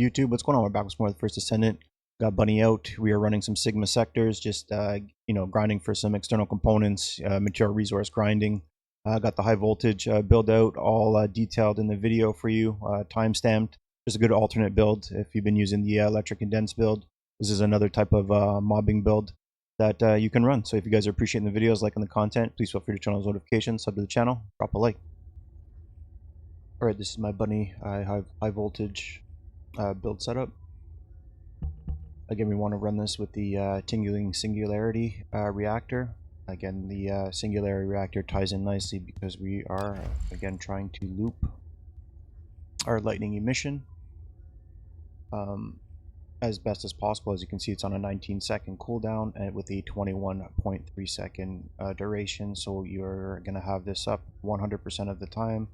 YouTube, what's going on? We're back with more of the First Descendant. Got Bunny out. We are running some Sigma sectors, just grinding for some external components, material resource grinding. Got the high voltage build out, all detailed in the video for you, time-stamped. Just a good alternate build if you've been using the electric condense build. This is another type of mobbing build that you can run. So if you guys are appreciating the videos, liking the content, please feel free to turn on those notifications, sub to the channel, drop a like. Alright, this is my Bunny high voltage build setup. Again, we want to run this with the tingling singularity reactor. Again, the singularity reactor ties in nicely because we are again trying to loop our lightning emission as best as possible. As you can see, it's on a 19-second cooldown and with a 21.3-second duration. So you're going to have this up 100% of the time,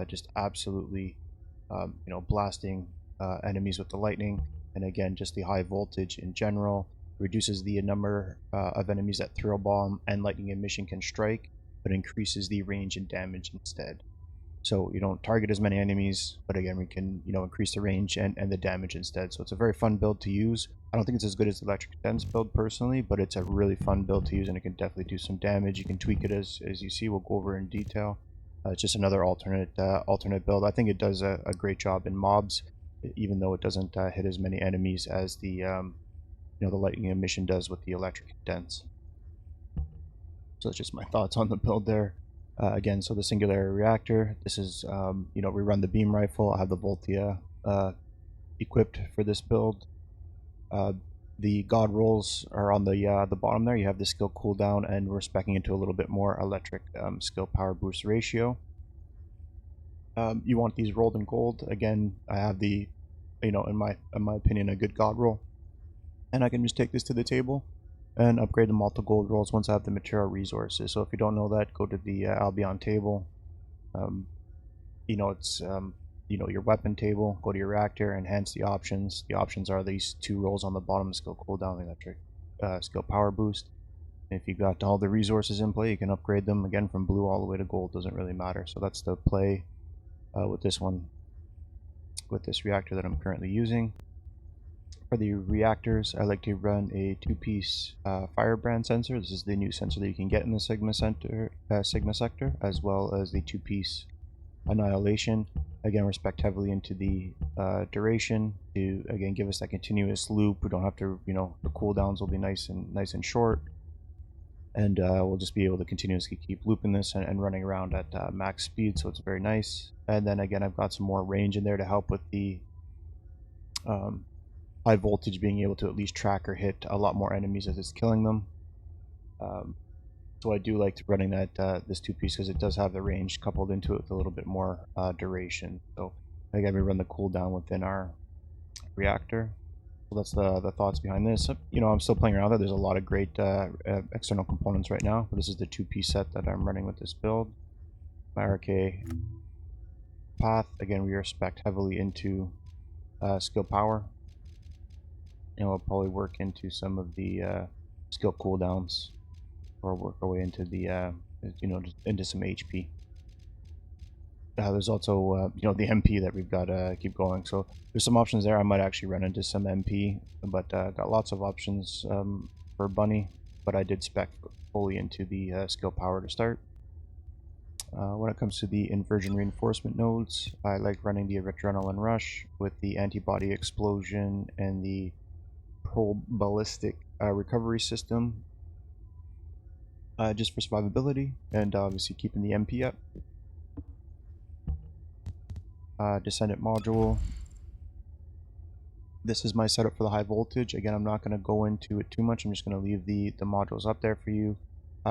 just absolutely blasting enemies with the lightning. And again, just the high voltage in general reduces the number of enemies that throw bomb and lightning emission can strike, but increases the range and damage instead. So you don't target as many enemies, but again, we can increase the range and the damage instead. So it's a very fun build to use. I don't think it's as good as the electric condense build personally, but it's a really fun build to use, and it can definitely do some damage. You can tweak it as you see. We'll go over in detail. It's just another alternate build. I think it does a great job in mobs, even though it doesn't hit as many enemies as the the lightning emission does with the electric condense. So that's just my thoughts on the build there. Again, so the singularity reactor, this is we run the beam rifle. I have the Voltia equipped for this build. The god rolls are on the bottom there. You have the skill cooldown, and we're speccing into a little bit more electric skill power boost ratio. You want these rolled in gold. Again, I have the in my opinion, a good god roll, and I can just take this to the table and upgrade them all to gold rolls once I have the material resources. So if you don't know that, go to the Albion table. It's your weapon table. Go to your reactor, enhance the options. The options are these two rolls on the bottom: skill cooldown, electric skill power boost. And if you've got all the resources in play, you can upgrade them again from blue all the way to gold. Doesn't really matter. So that's the play with this one, with this reactor that I'm currently using. For the reactors, I like to run a two-piece firebrand sensor. This is the new sensor that you can get in the Sigma sector, as well as the two-piece annihilation. Again, respect heavily into the duration to again give us that continuous loop. We don't have to, the cooldowns will be nice and short, and we'll just be able to continuously keep looping this and running around at max speed. So it's very nice. And then again, I've got some more range in there to help with the high voltage, being able to at least track or hit a lot more enemies as it's killing them. So I do like running that this two-piece because it does have the range coupled into it with a little bit more duration. So again, we run the cooldown within our reactor. So that's the thoughts behind this. I'm still playing around with it. There's a lot of great external components right now, but this is the two-piece set that I'm running with this build. My Arche path, again, we are spec'd heavily into skill power, and we'll probably work into some of the skill cooldowns, or work our way into the just into some HP. There's also the MP that we've got to keep going. So there's some options there. I might actually run into some MP, but got lots of options for Bunny. But I did spec fully into the skill power to start. When it comes to the inversion reinforcement nodes, I like running the adrenaline rush with the antibody explosion and the ballistic recovery system, just for survivability, and obviously keeping the MP up. Descendant module. This is my setup for the high voltage. Again, I'm not going to go into it too much. I'm just going to leave the modules up there for you.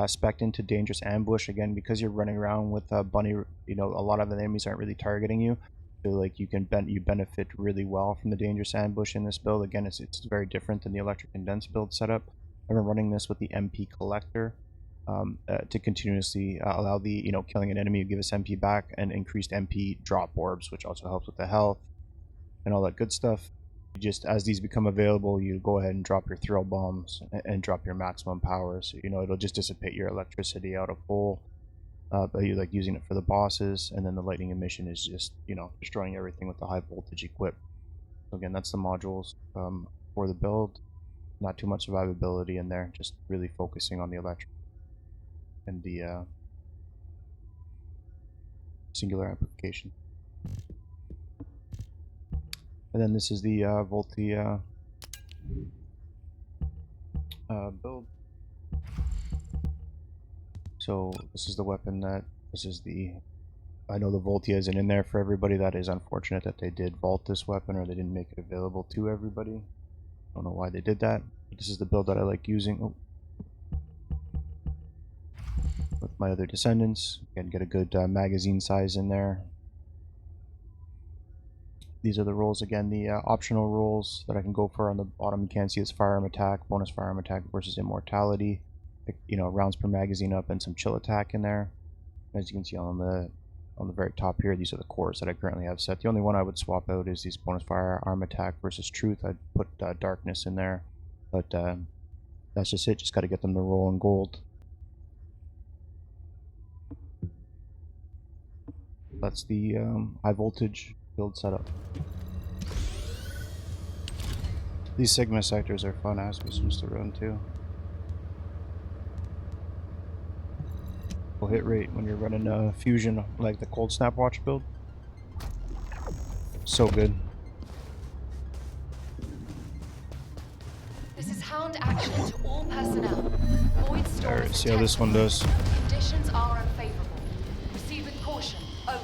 Spec'd into dangerous ambush, again, because you're running around with Bunny. A lot of the enemies aren't really targeting you. So like you benefit really well from the dangerous ambush in this build. Again, it's very different than the electric condense build setup. I'm running this with the MP collector to continuously allow the killing an enemy to give us MP back, and increased MP drop orbs, which also helps with the health and all that good stuff. Just as these become available, you go ahead and drop your throw bombs and drop your maximum power. So it'll just dissipate your electricity out of full. But you like using it for the bosses, and then the lightning emission is just destroying everything with the high voltage equip. So again, that's the modules for the build. Not too much survivability in there, just really focusing on the electric and the singular amplification. And then this is the Voltia build. So this is the weapon that, I know the Voltia isn't in there for everybody. That is unfortunate that they did vault this weapon, or they didn't make it available to everybody. Don't know why they did that. But this is the build that I like using with my other Descendants. Again, get a good magazine size in there. These are the rolls. Again, the optional rolls that I can go for on the bottom. You can see it's firearm attack, bonus firearm attack versus immortality. You know, rounds per magazine up, and some chill attack in there. As you can see on the very top here, these are the cores that I currently have set. The only one I would swap out is these bonus firearm attack versus truth. I'd put darkness in there, but that's just it. Just got to get them to roll in gold. That's the high voltage build setup. These Sigma sectors are fun ass missions to run too. Hit rate when you're running fusion, like the cold snap watch build. So good. This is hound action to all personnel. Void storm. Alright, see how this one does. Conditions are unfavorable. Proceed with caution. Over.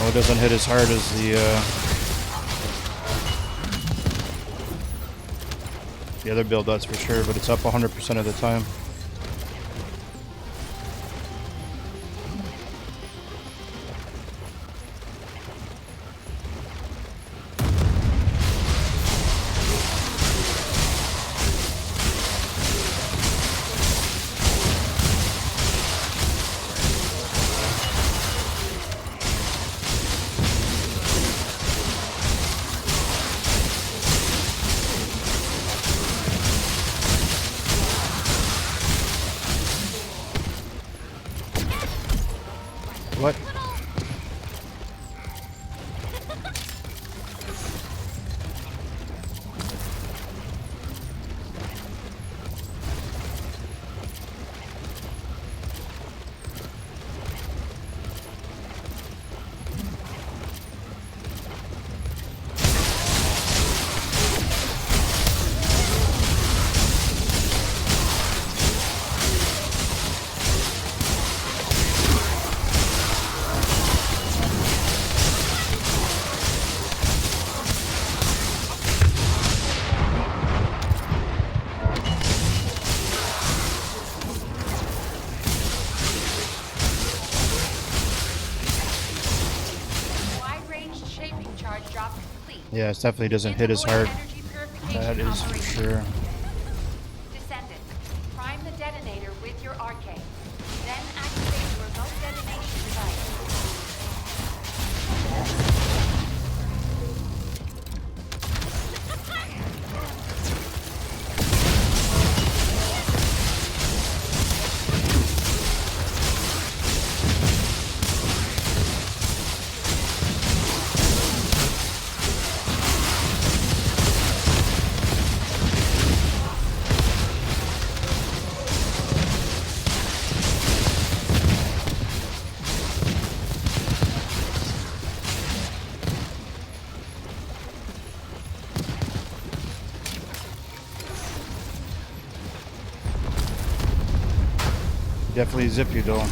It doesn't hit as hard as the other build does for sure, but it's up 100% of the time. What? Yeah, it definitely doesn't hit as hard. That is for sure. Descendant, prime the detonator with your Arche. Then activate the remote detonation device. Definitely zip you though.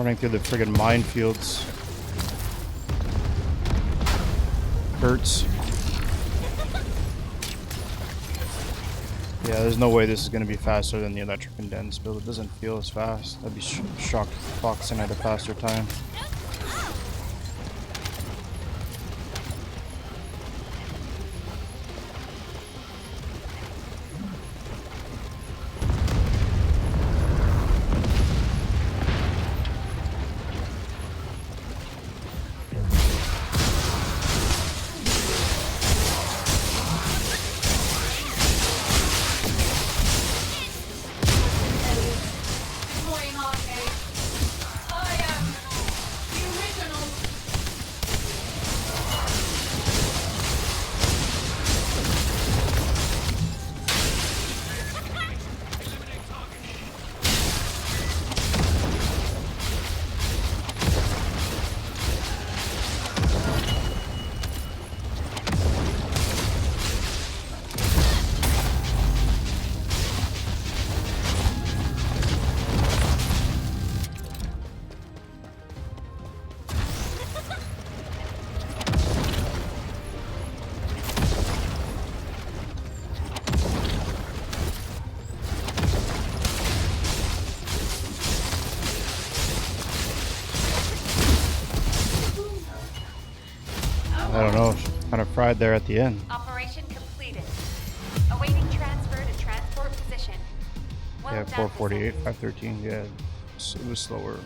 Running through the friggin' minefields. Hurts. Yeah, there's no way this is going to be faster than the electric condense build. It doesn't feel as fast. I'd be shocked if Foxing at a faster time. I don't know, kind of fried there at the end. Operation completed. Awaiting transfer to transport position. Well Yeah, done, 448, Descendant. 513, yeah, it was slower.